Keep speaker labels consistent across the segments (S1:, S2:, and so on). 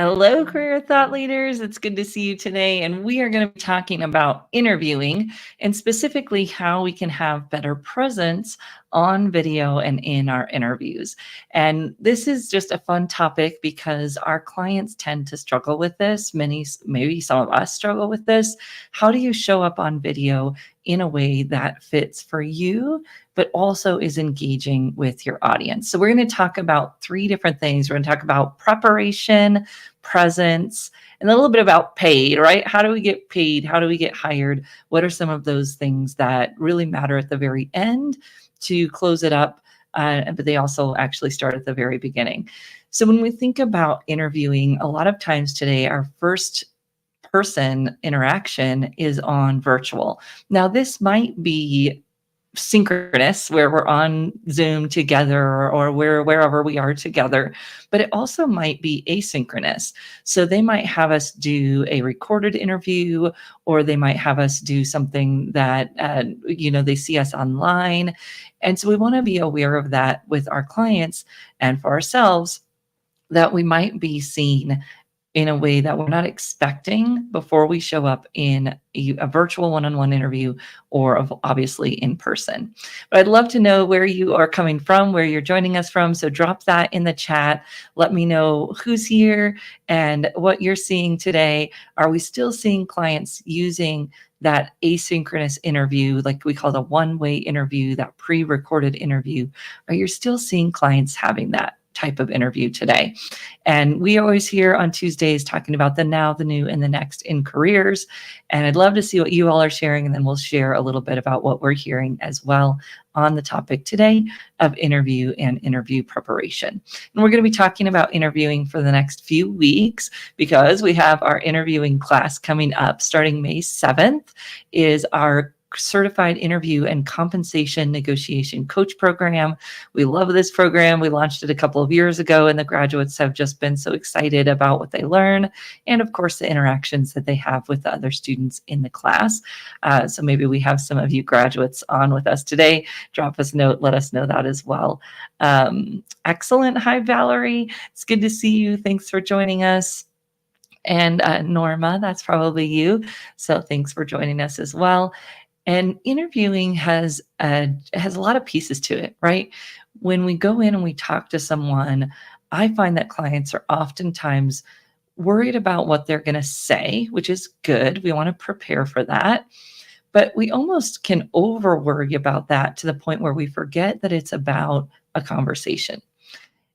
S1: Hello, career thought leaders. It's good to see you today. And we are going to be talking about interviewing and specifically how we can have better presence on video and in our interviews. And this is just a fun topic because our clients tend to struggle with this. Maybe some of us struggle with this. How do you show up on video in a way that fits for you, but also is engaging with your audience? So we're going to talk about three different things. We're going to talk about preparation, presence, and a little bit about paid, right? How do we get paid? How do we get hired? What are some of those things that really matter at the very end to close it up? But they also actually start at the very beginning. So when we think about interviewing, a lot of times today, our first person interaction is on virtual. Now, this might be synchronous where we're on Zoom together or wherever we are together, but it also might be asynchronous. So they might have us do a recorded interview, or they might have us do something that, they see us online. And so we want to be aware of that with our clients and for ourselves, that we might be seen in a way that we're not expecting before we show up in a virtual one-on-one interview or obviously in person. But I'd love to know where you are coming from, where you're joining us from. So drop that in the chat. Let me know who's here and what you're seeing today. Are we still seeing clients using that asynchronous interview, like we call the one-way interview, that pre-recorded interview? Are you still seeing clients having that type of interview today? And we always hear on Tuesdays talking about the now, the new, and the next in careers. And I'd love to see what you all are sharing, and then we'll share a little bit about what we're hearing as well on the topic today of interview and interview preparation. And we're going to be talking about interviewing for the next few weeks because we have our interviewing class coming up. Starting May 7th is our certified interview and compensation negotiation coach program. We love this program. We launched it a couple of years ago, and the graduates have just been so excited about what they learn, and of course the interactions that they have with the other students in the class. So maybe we have some of you graduates on with us today. Drop us a note, let us know that as well. Excellent. Hi, Valerie. It's good to see you. Thanks for joining us. And Norma, that's probably you. So thanks for joining us as well. And interviewing has a lot of pieces to it, right? When we go in and we talk to someone, I find that clients are oftentimes worried about what they're going to say, which is good. We want to prepare for that. But we almost can over worry about that to the point where we forget that it's about a conversation.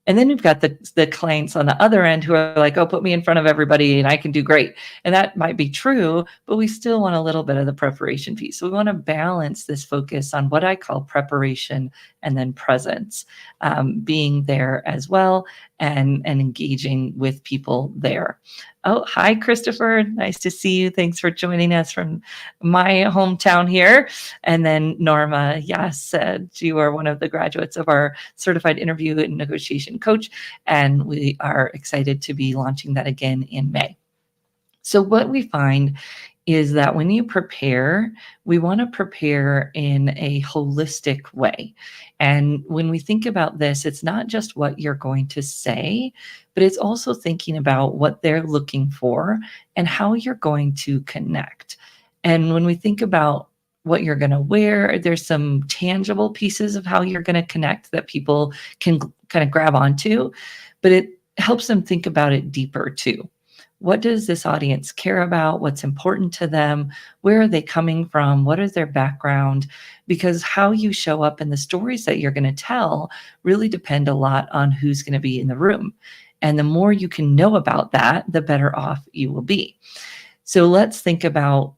S1: And then we've got the clients on the other end who are like, oh, put me in front of everybody and I can do great. And that might be true, but we still want a little bit of the preparation piece. So we want to balance this focus on what I call preparation and then presence, being there as well and engaging with people there. Oh, hi, Christopher. Nice to see you. Thanks for joining us from my hometown here. And then Norma, yes, you are one of the graduates of our certified interview and negotiation coach. And we are excited to be launching that again in May. So what we find is that when you prepare, we want to prepare in a holistic way. And when we think about this, it's not just what you're going to say, but it's also thinking about what they're looking for and how you're going to connect. And when we think about what you're going to wear, there's some tangible pieces of how you're going to connect that people can kind of grab onto, but it helps them think about it deeper too. What does this audience care about? What's important to them? Where are they coming from? What is their background? Because how you show up and the stories that you're going to tell really depend a lot on who's going to be in the room. And the more you can know about that, the better off you will be. So let's think about,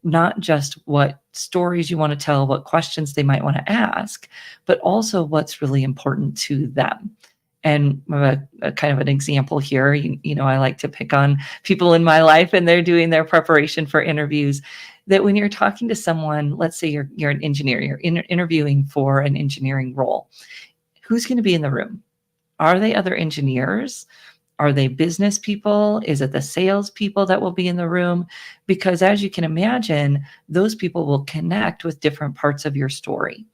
S1: not just what stories you want to tell, what questions they might want to ask, but also what's really important to them. And a kind of an example here, I like to pick on people in my life and they're doing their preparation for interviews, that when you're talking to someone, let's say you're an engineer, you're interviewing for an engineering role, who's going to be in the room? Are they other engineers? Are they business people? Is it the sales people that will be in the room? Because as you can imagine, those people will connect with different parts of your story.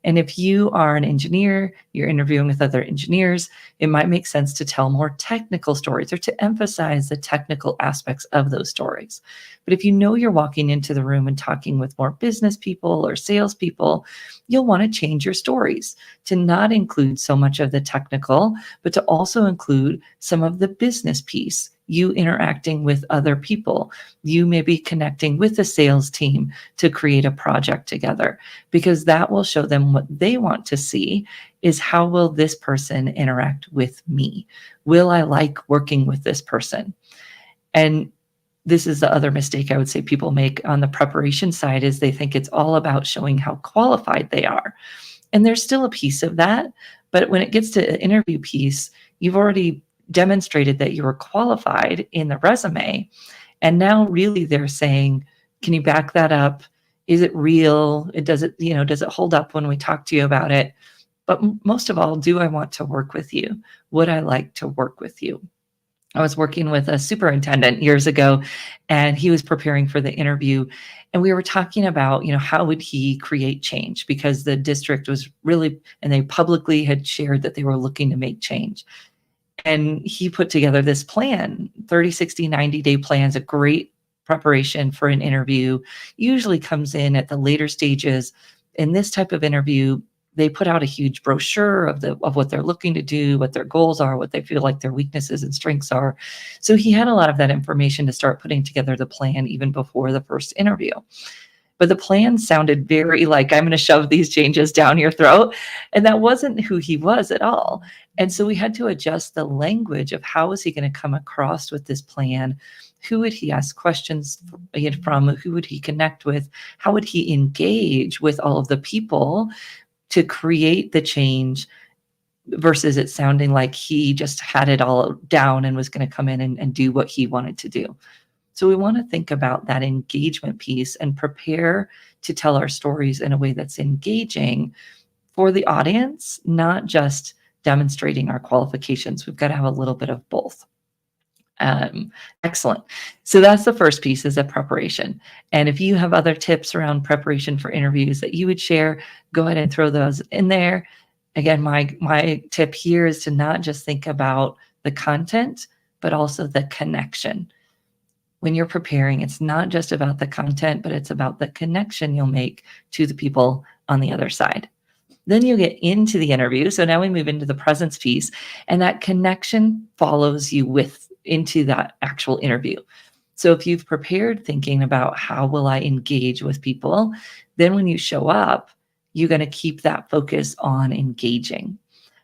S1: And if you are an engineer, you're interviewing with other engineers, it might make sense to tell more technical stories or to emphasize the technical aspects of those stories. But if you know you're walking into the room and talking with more business people or salespeople, you'll want to change your stories to not include so much of the technical, but to also include some of the business piece. You interacting with other people, you may be connecting with the sales team to create a project together, because that will show them what they want to see is how will this person interact with me? Will I like working with this person? And this is the other mistake I would say people make on the preparation side is they think it's all about showing how qualified they are. And there's still a piece of that, but when it gets to an interview piece, you've already demonstrated that you were qualified in the resume. And now really they're saying, can you back that up? Is it real? Does it hold up when we talk to you about it? But most of all, do I want to work with you? Would I like to work with you? I was working with a superintendent years ago, and he was preparing for the interview. And we were talking about, how would he create change? Because the district was really, and they publicly had shared that they were looking to make change. And he put together this plan, 30, 60, 90-day plans, a great preparation for an interview, usually comes in at the later stages. In this type of interview, they put out a huge brochure of what they're looking to do, what their goals are, what they feel like their weaknesses and strengths are. So he had a lot of that information to start putting together the plan even before the first interview. But the plan sounded very like, I'm going to shove these changes down your throat. And that wasn't who he was at all. And so we had to adjust the language of how was he going to come across with this plan? Who would he ask questions from? Who would he connect with? How would he engage with all of the people to create the change versus it sounding like he just had it all down and was going to come in and do what he wanted to do? So we want to think about that engagement piece and prepare to tell our stories in a way that's engaging for the audience, not just demonstrating our qualifications. We've got to have a little bit of both. Excellent. So that's the first piece, is a preparation. And if you have other tips around preparation for interviews that you would share, go ahead and throw those in there. Again, my tip here is to not just think about the content, but also the connection. When you're preparing, it's not just about the content, but it's about the connection you'll make to the people on the other side. Then you get into the interview. So now we move into the presence piece, and that connection follows you into that actual interview. So if you've prepared thinking about how will I engage with people, then when you show up, you're going to keep that focus on engaging.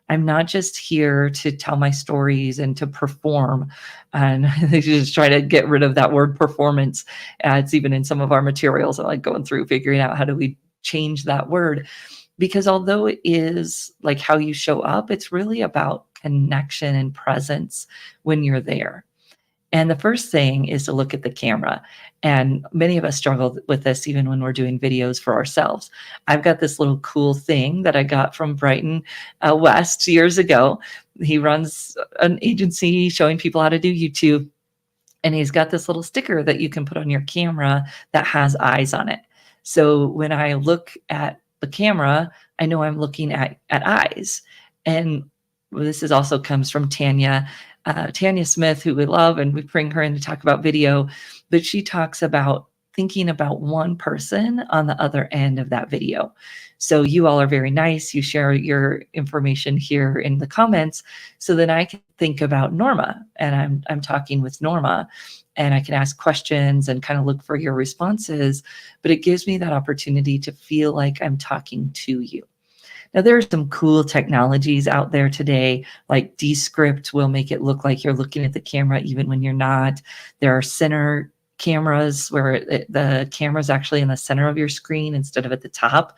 S1: I'm not just here to tell my stories and to perform. And they just try to get rid of that word performance. It's even in some of our materials. I like going through figuring out how do we change that word. Because although it is like how you show up, it's really about connection and presence when you're there. And the first thing is to look at the camera. And many of us struggle with this even when we're doing videos for ourselves. I've got this little cool thing that I got from Brighton West years ago. He runs an agency showing people how to do YouTube. And he's got this little sticker that you can put on your camera that has eyes on it. So when I look at the camera, I know I'm looking at eyes. And this is also comes from Tanya Smith, who we love, and we bring her in to talk about video, but she talks about thinking about one person on the other end of that video. So you all are very nice. You share your information here in the comments. So then I can think about Norma, and I'm talking with Norma, and I can ask questions and kind of look for your responses, but it gives me that opportunity to feel like I'm talking to you. Now, there are some cool technologies out there today, like Descript will make it look like you're looking at the camera even when you're not. There are center cameras where the camera is actually in the center of your screen instead of at the top.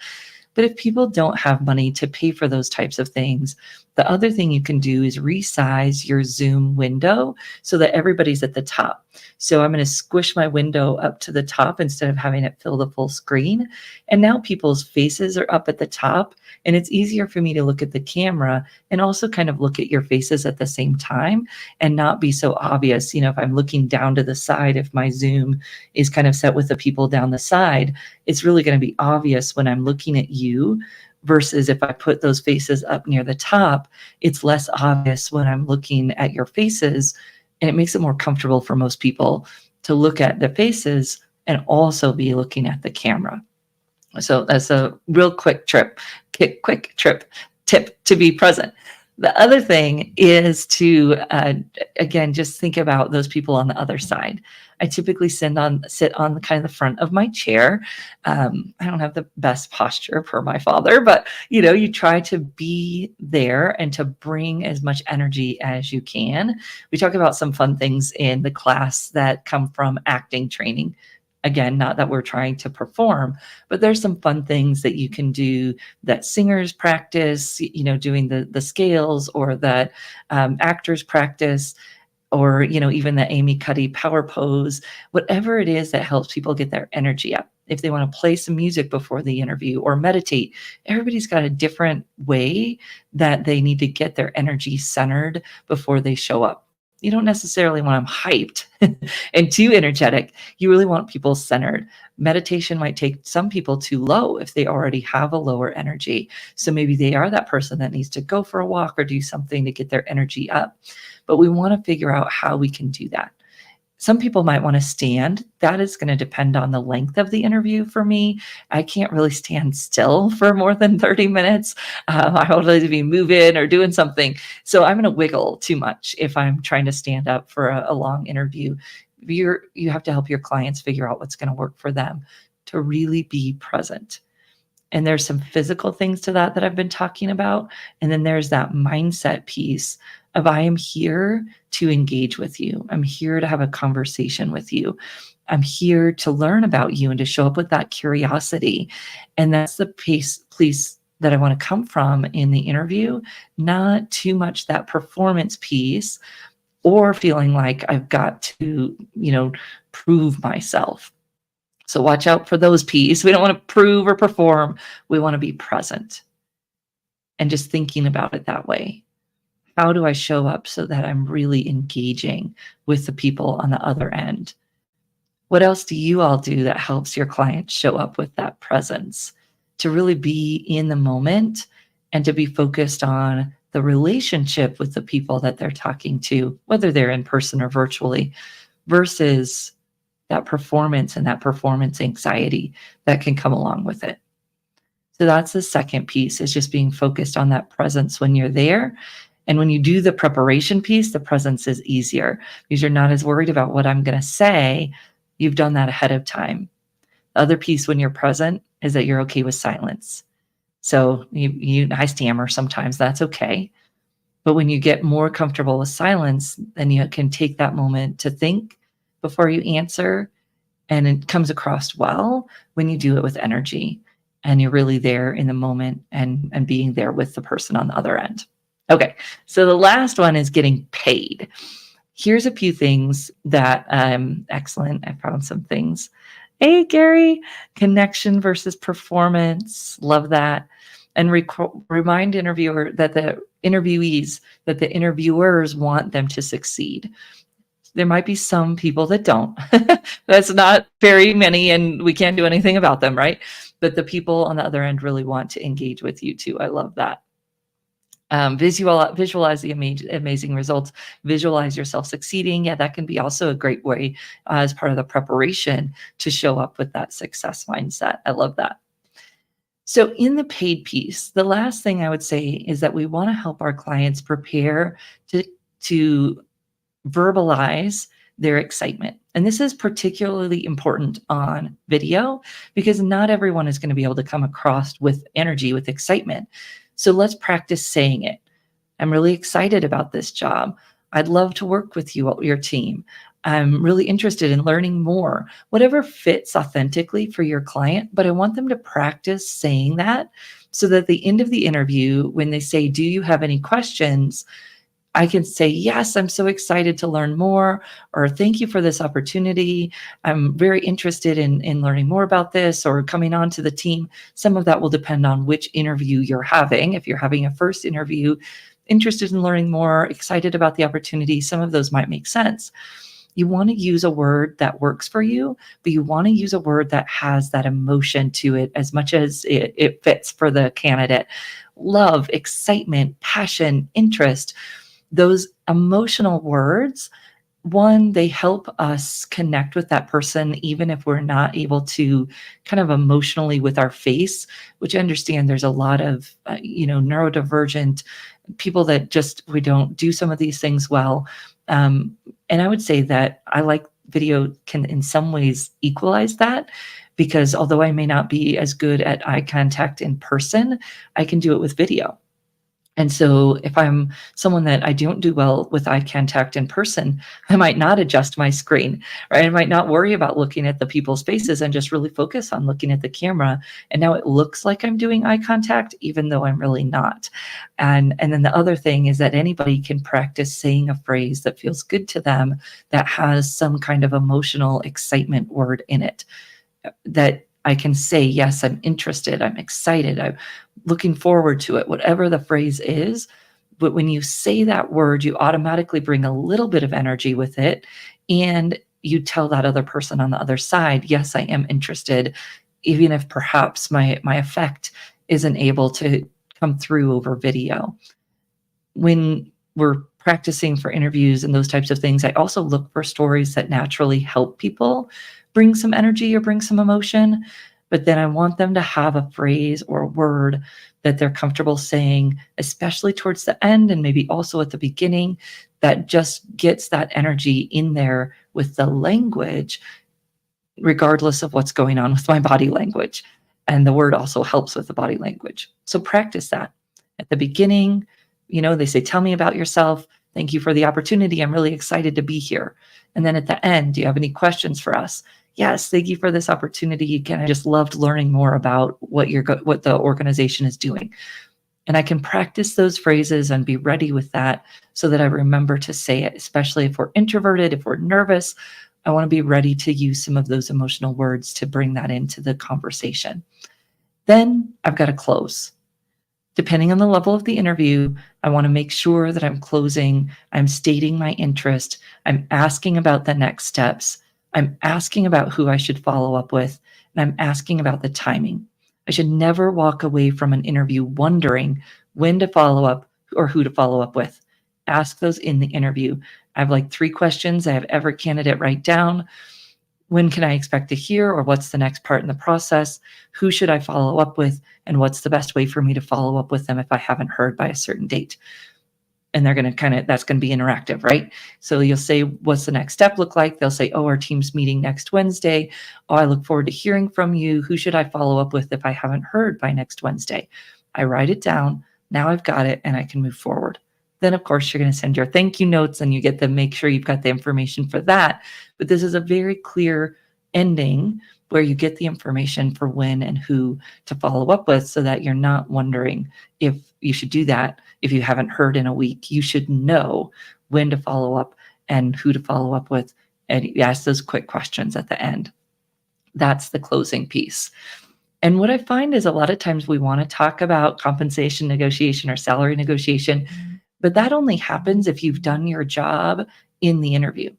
S1: But if people don't have money to pay for those types of things, the other thing you can do is resize your Zoom window so that everybody's at the top. So I'm going to squish my window up to the top instead of having it fill the full screen. And now people's faces are up at the top, and it's easier for me to look at the camera and also kind of look at your faces at the same time and not be so obvious. You know, if I'm looking down to the side, if my Zoom is kind of set with the people down the side, it's really going to be obvious when I'm looking at you versus if I put those faces up near the top, it's less obvious when I'm looking at your faces, and it makes it more comfortable for most people to look at the faces and also be looking at the camera. So that's a real quick tip to be present. The other thing is to, again, just think about those people on the other side. I typically sit on the kind of the front of my chair. I don't have the best posture per my father, but you try to be there and to bring as much energy as you can. We talk about some fun things in the class that come from acting training. Again, not that we're trying to perform, but there's some fun things that you can do that singers practice, doing the scales, or that actors practice, or, even the Amy Cuddy power pose, whatever it is that helps people get their energy up. If they want to play some music before the interview or meditate, everybody's got a different way that they need to get their energy centered before they show up. You don't necessarily want them hyped and too energetic. You really want people centered. Meditation might take some people too low if they already have a lower energy. So maybe they are that person that needs to go for a walk or do something to get their energy up. But we want to figure out how we can do that. Some people might want to stand. That is going to depend on the length of the interview for me. I can't really stand still for more than 30 minutes. I would like to be moving or doing something. So I'm going to wiggle too much if I'm trying to stand up for a long interview. You have to help your clients figure out what's going to work for them to really be present. And there's some physical things to that I've been talking about. And then there's that mindset piece of, I am here to engage with you. I'm here to have a conversation with you. I'm here to learn about you and to show up with that curiosity. And that's the place that I want to come from in the interview, not too much that performance piece or feeling like I've got to, prove myself. So watch out for those pieces. We don't want to prove or perform. We want to be present and just thinking about it that way. How do I show up so that I'm really engaging with the people on the other end? What else do you all do that helps your clients show up with that presence, to really be in the moment and to be focused on the relationship with the people that they're talking to, whether they're in person or virtually, versus that performance and that performance anxiety that can come along with it? So that's the second piece, is just being focused on that presence when you're there. And when you do the preparation piece, the presence is easier because you're not as worried about what I'm going to say. You've done that ahead of time. The other piece when you're present is that you're okay with silence. So I stammer sometimes, that's okay. But when you get more comfortable with silence, then you can take that moment to think before you answer. And it comes across well when you do it with energy and you're really there in the moment and being there with the person on the other end. Okay, so the last one is getting paid. Here's a few things that excellent. I found some things. Hey, Gary, connection versus performance. Love that. And remind interviewer that the interviewees, that the interviewers want them to succeed. There might be some people that don't. That's not very many, and we can't do anything about them, right? But the people on the other end really want to engage with you too. I love that. Visualize the amazing results. Visualize yourself succeeding. Yeah, that can be also a great way as part of the preparation to show up with that success mindset. I love that. So in the paid piece, the last thing I would say is that we want to help our clients prepare to verbalize their excitement. And this is particularly important on video because not everyone is going to be able to come across with energy, with excitement. So let's practice saying it. I'm really excited about this job. I'd love to work with you, your team. I'm really interested in learning more. Whatever fits authentically for your client, but I want them to practice saying that so that at the end of the interview, when they say, do you have any questions? I can say, yes, I'm so excited to learn more, or thank you for this opportunity. I'm very interested in learning more about this or coming on to the team. Some of that will depend on which interview you're having. If you're having a first interview, interested in learning more, excited about the opportunity, some of those might make sense. You want to use a word that works for you, but you want to use a word that has that emotion to it as much as it fits for the candidate. Love, excitement, passion, interest, those emotional words, one, they help us connect with that person, even if we're not able to kind of emotionally with our face, which I understand there's a lot of, neurodivergent people that just, we don't do some of these things well. And I would say that I like video can in some ways equalize that, because although I may not be as good at eye contact in person, I can do it with video. And so if I'm someone that I don't do well with eye contact in person, I might not adjust my screen, right? I might not worry about looking at the people's faces and just really focus on looking at the camera. And now it looks like I'm doing eye contact, even though I'm really not. And then the other thing is that anybody can practice saying a phrase that feels good to them, that has some kind of emotional excitement word in it, that I can say, yes, I'm interested, I'm excited, I'm looking forward to it, whatever the phrase is. But when you say that word, you automatically bring a little bit of energy with it. And you tell that other person on the other side, yes, I am interested, even if perhaps my effect isn't able to come through over video. When we're practicing for interviews and those types of things, I also look for stories that naturally help people bring some energy or bring some emotion. But then I want them to have a phrase or a word that they're comfortable saying, especially towards the end and maybe also at the beginning, that just gets that energy in there with the language, regardless of what's going on with my body language. And the word also helps with the body language. So practice that. At the beginning, they say, tell me about yourself. Thank you for the opportunity. I'm really excited to be here. And then at the end, do you have any questions for us? Yes, thank you for this opportunity. Again, I just loved learning more about what the organization is doing. And I can practice those phrases and be ready with that so that I remember to say it, especially if we're introverted, if we're nervous. I want to be ready to use some of those emotional words to bring that into the conversation. Then I've got to close. Depending on the level of the interview, I want to make sure that I'm closing, I'm stating my interest, I'm asking about the next steps, I'm asking about who I should follow up with, and I'm asking about the timing. I should never walk away from an interview wondering when to follow up or who to follow up with. Ask those in the interview. I have like 3 questions I have every candidate write down. When can I expect to hear, or what's the next part in the process? Who should I follow up with? And what's the best way for me to follow up with them if I haven't heard by a certain date? And they're going to that's going to be interactive, right? So you'll say, what's the next step look like? They'll say, oh, our team's meeting next Wednesday. Oh, I look forward to hearing from you. Who should I follow up with if I haven't heard by next Wednesday? I write it down. Now I've got it and I can move forward. Then, of course, you're going to send your thank you notes and you get to make sure you've got the information for that. But this is a very clear ending where you get the information for when and who to follow up with, so that you're not wondering if you should do that. If you haven't heard in a week, you should know when to follow up and who to follow up with. And you ask those quick questions at the end. That's the closing piece. And what I find is a lot of times we want to talk about compensation negotiation or salary negotiation, but that only happens if you've done your job in the interview.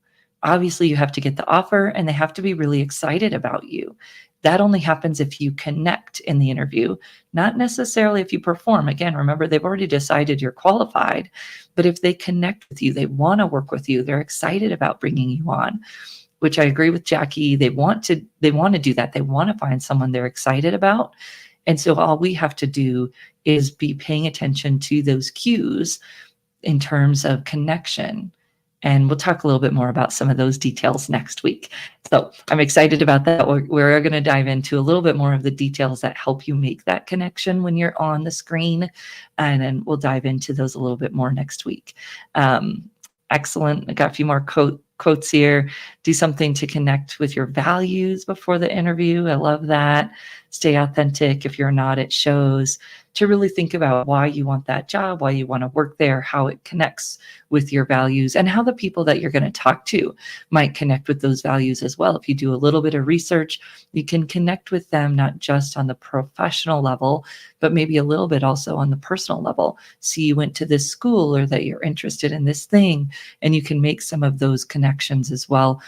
S1: Obviously, you have to get the offer and they have to be really excited about you. That only happens if you connect in the interview, not necessarily if you perform. Again, remember, they've already decided you're qualified, but if they connect with you, they want to work with you, they're excited about bringing you on, which I agree with Jackie. They want to do that. They want to find someone they're excited about. And so all we have to do is be paying attention to those cues in terms of connection. And we'll talk a little bit more about some of those details next week. So I'm excited about that. We're going to dive into a little bit more of the details that help you make that connection when you're on the screen. And then we'll dive into those a little bit more next week. Excellent. I got a few more quotes here. Do something to connect with your values before the interview. I love that. stay authentic. If you're not, it shows. To really think about why you want that job, why you want to work there, how it connects with your values, and how the people that you're going to talk to might connect with those values as well. If you do a little bit of research, you can connect with them not just on the professional level, but maybe a little bit also on the personal level. See, you went to this school, or that you're interested in this thing, and you can make some of those connections as well,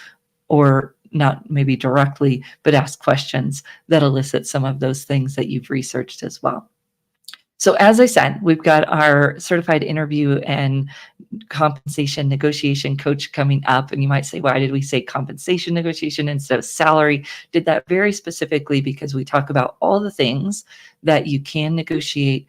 S1: or not maybe directly, but ask questions that elicit some of those things that you've researched as well. So as I said, we've got our certified interview and compensation negotiation coach coming up. And you might say, why did we say compensation negotiation instead of salary? Did that very specifically because we talk about all the things that you can negotiate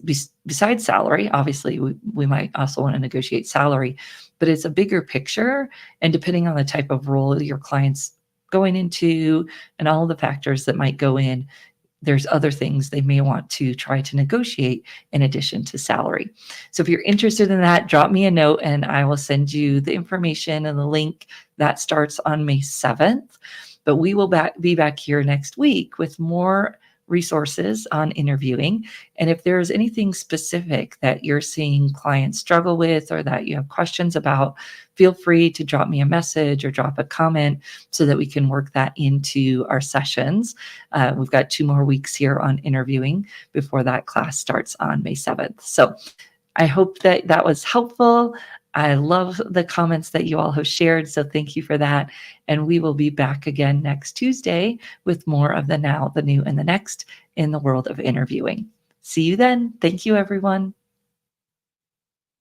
S1: besides salary. Obviously, we might also want to negotiate salary, but it's a bigger picture. And depending on the type of role your client's going into and all the factors that might go in, there's other things they may want to try to negotiate in addition to salary. So if you're interested in that, drop me a note and I will send you the information and the link. That starts on May 7th. But we will be back here next week with more resources on interviewing. And if there's anything specific that you're seeing clients struggle with or that you have questions about, feel free to drop me a message or drop a comment so that we can work that into our sessions. We've got 2 more weeks here on interviewing before that class starts on May 7th. So I hope that that was helpful. I love the comments that you all have shared, so thank you for that. And we will be back again next Tuesday with more of the now, the new, and the next in the world of interviewing. See you then. Thank you, everyone.